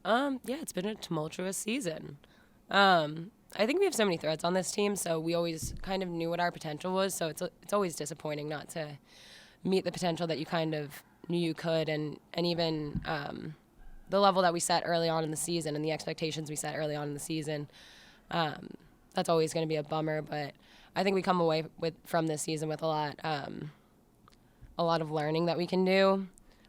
Yeah, it's been a tumultuous season. I think we have so many threads on this team, so we always kind of knew what our potential was. So it's always disappointing not to meet the potential that you kind of knew you could, and even the level that we set early on in the season and the expectations we set early on in the season. Um, that's always going to be a bummer, but I think we come away from this season with a lot of learning that we can do,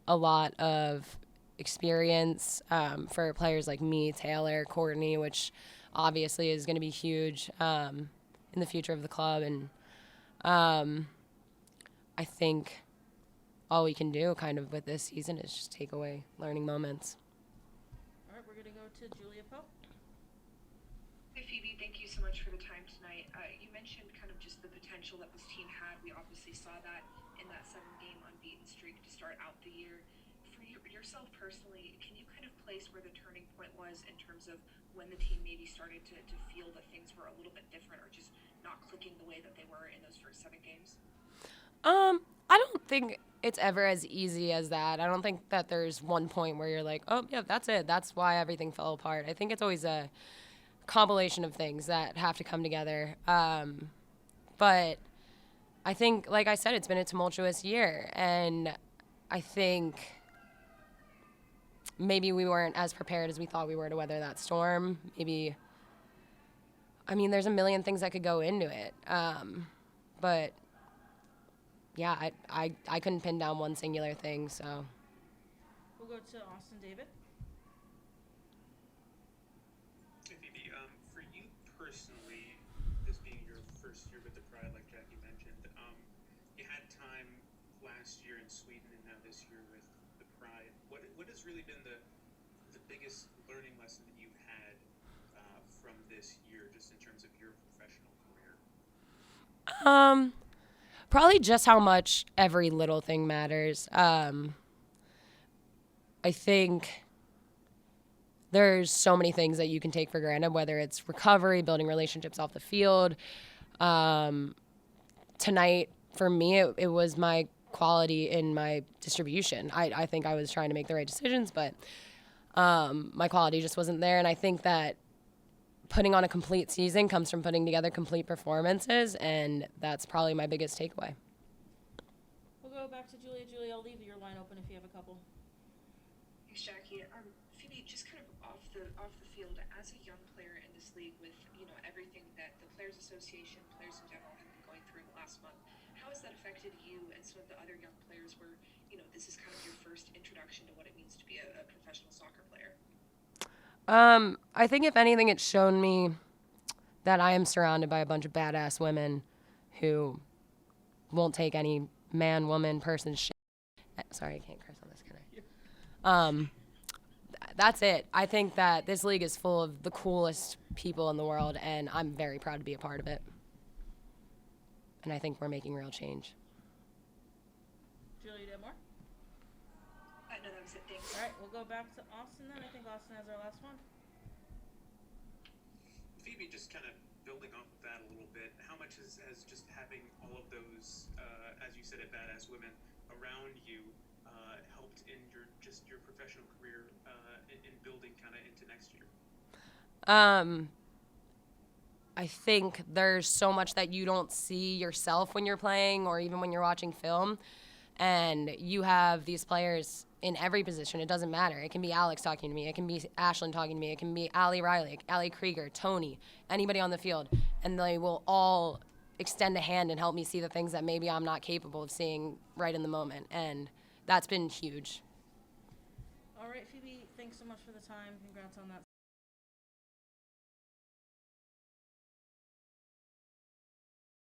a lot of experience for players like me, Taylor, Courtney, which obviously is going to be huge in the future of the club. And um, I think all we can do kind of with this season is just take away learning moments. All right, we're going to go to Julia Pope. Hey Phoebe, thank you so much for the time tonight. You mentioned kind of just the potential that this team had. We obviously saw that in that 7 game unbeaten streak to start out the year. For yourself personally, can you kind of place where the turning point was in terms of when the team maybe started to feel that things were a little bit different or just not clicking the way that they were in those first 7 games? I don't think it's ever as easy as that. I don't think that there's one point where you're like, oh, yeah, that's it. That's why everything fell apart. I think it's always a compilation of things that have to come together. But I think, like I said, it's been a tumultuous year. And I think maybe we weren't as prepared as we thought we were to weather that storm. Maybe, I mean, there's a million things that could go into it. But yeah, I couldn't pin down one singular thing. So We'll go to Austin David. Hey, Phoebe, for you personally, this being your first year with the Pride, like Jackie mentioned, you had time last year in Sweden and now this year with the Pride. What has really been the biggest learning lesson that you've had from this year, just in terms of your professional career? um, probably just how much every little thing matters. I think there's so many things that you can take for granted, whether it's recovery, building relationships off the field. Um, Tonight, for me, it was my quality in my distribution. I think I was trying to make the right decisions, but my quality just wasn't there. And I think that putting on a complete season comes from putting together complete performances, and that's probably my biggest takeaway. We'll go back to Julia. Julia, I'll leave your line open if you have a couple. Thanks, Jackie. Phoebe, just kind of off the field, as a young player in this league, with everything that the Players Association, players in general, have been going through the last month, how has that affected you and some of the other young players? Where this is kind of your first introduction to what it means to be a professional soccer player. I think if anything, it's shown me that I am surrounded by a bunch of badass women who won't take any man, woman, person shit. Sorry, I can't curse on this, can I? That's it. I think that this league is full of the coolest people in the world, and I'm very proud to be a part of it. And I think we're making real change. Julia, you have more? No, that was it. Thanks. All right, we'll go back to Austin then. I think Austin has our last one. Phoebe, just kind of building off of that a little bit, how much has just having all of those, as you said, badass women around you helped in your professional career in building kind of into next year? Um, I think there's so much that you don't see yourself when you're playing or even when you're watching film. And you have these players in every position. It doesn't matter. It can be Alex talking to me. It can be Ashlyn talking to me. It can be Allie Riley, Allie Krieger, Tony, anybody on the field. And they will all extend a hand and help me see the things that maybe I'm not capable of seeing right in the moment. And that's been huge. All right, Phoebe, thanks so much for the time. Congrats on that